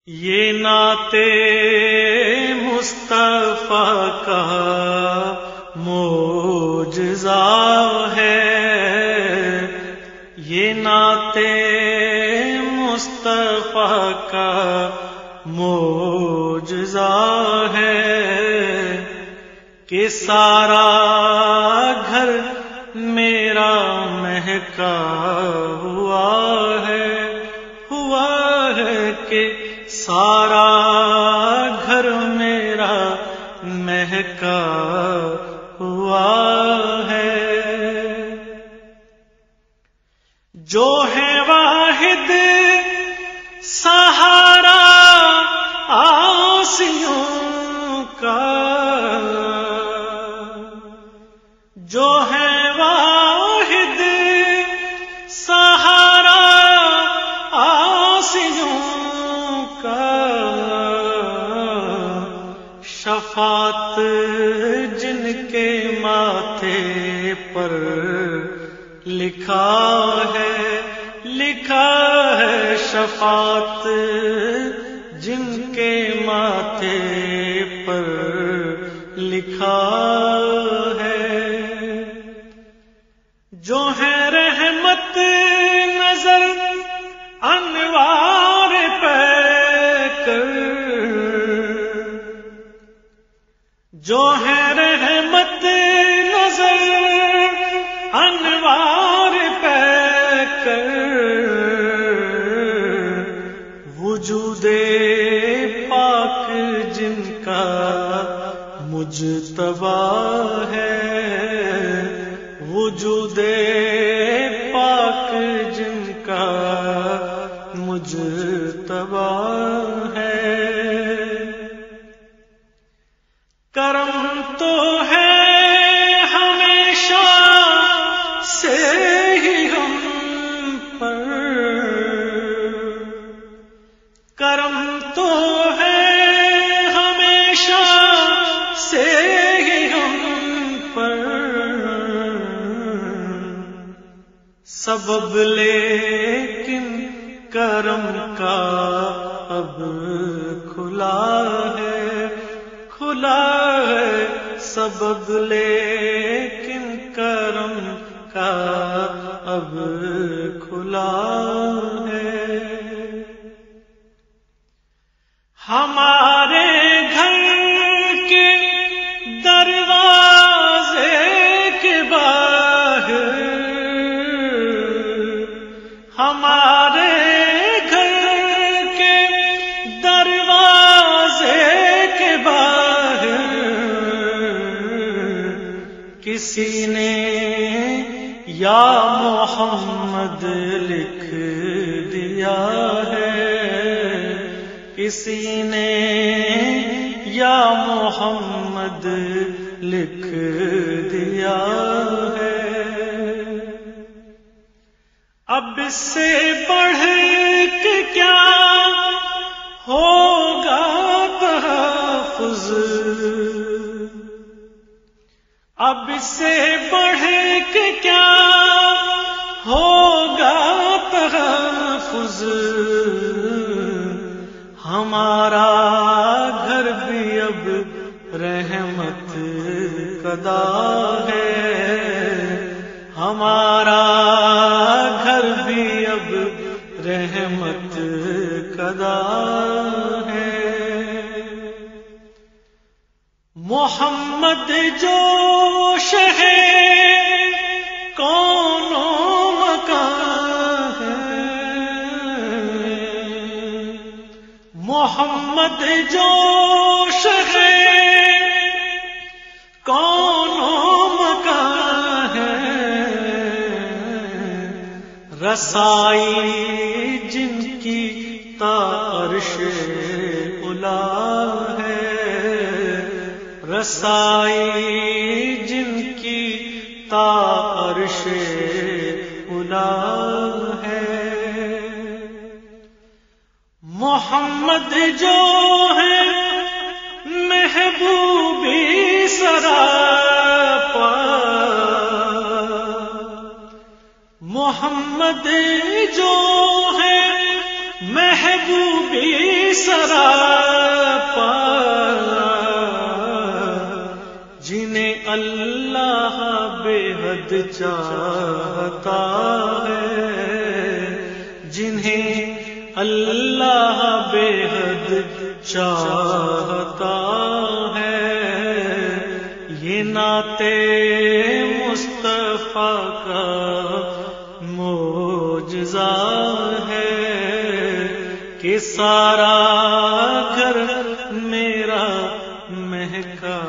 یہ نعت مصطفیٰ کا معجزہ ہے، یہ نعت مصطفیٰ کا معجزہ ہے کہ سارا گھر میرا مہکا ہوا ہے کہ سارا گھر میرا مہکا ہوا ہے، جو ہے واحد سہارا عاصیوں کا، جو ہے واحد سہارا عاصیوں کا، شفاعت جن کے ماتھے پر لکھا ہے شفاعت جن کے ماتھے پر لکھا ہے، جو ہے رحمت نظر انوار پہ کر، جو ہے رحمت نظر انوار پہ کر، وجود پاک جن کا مجتبی ہے، وجود پاک جن کا مجتبی ہے، کرم تو ہے ہمیشہ سے ہی ہم پر، کرم تو ہے ہمیشہ سے ہی ہم پر، سبب لیکن کرم کا اب کھلا ہے سبب لیکن کرم کا اب کھلا ہے، ہمارے گھر کے دروازے کے باہر، ہمارے گھر کے دروازے کے باہر کسی نے یا محمد لکھ دیا ہے، کسی نے یا محمد لکھ دیا ہے، اب اس سے بڑھ کے کیا ہوگا تحفظ، اب اس سے بڑھ کے کیا ہوگا تحفظ، ہمارا گھر بھی اب رحمت قدا ہے، ہمارا گھر بھی اب رحمت قدا ہے، محمد جو شہر کون و مکان ہے، محمد جو شہر کون و مکان ہے، رسائی جن کی تا عرش اعلی ہے، رسائی جن کی تا عرش اعلی ہے، محمد جو ہے محبوبی سراپا، محمد جو ہے محبوبی سراپا، چاہتا ہے، جنہیں اللہ بے حد چاہتا ہے، یہ نعت مصطفیٰ کا معجزہ ہے کہ سارا گھر میرا مہکا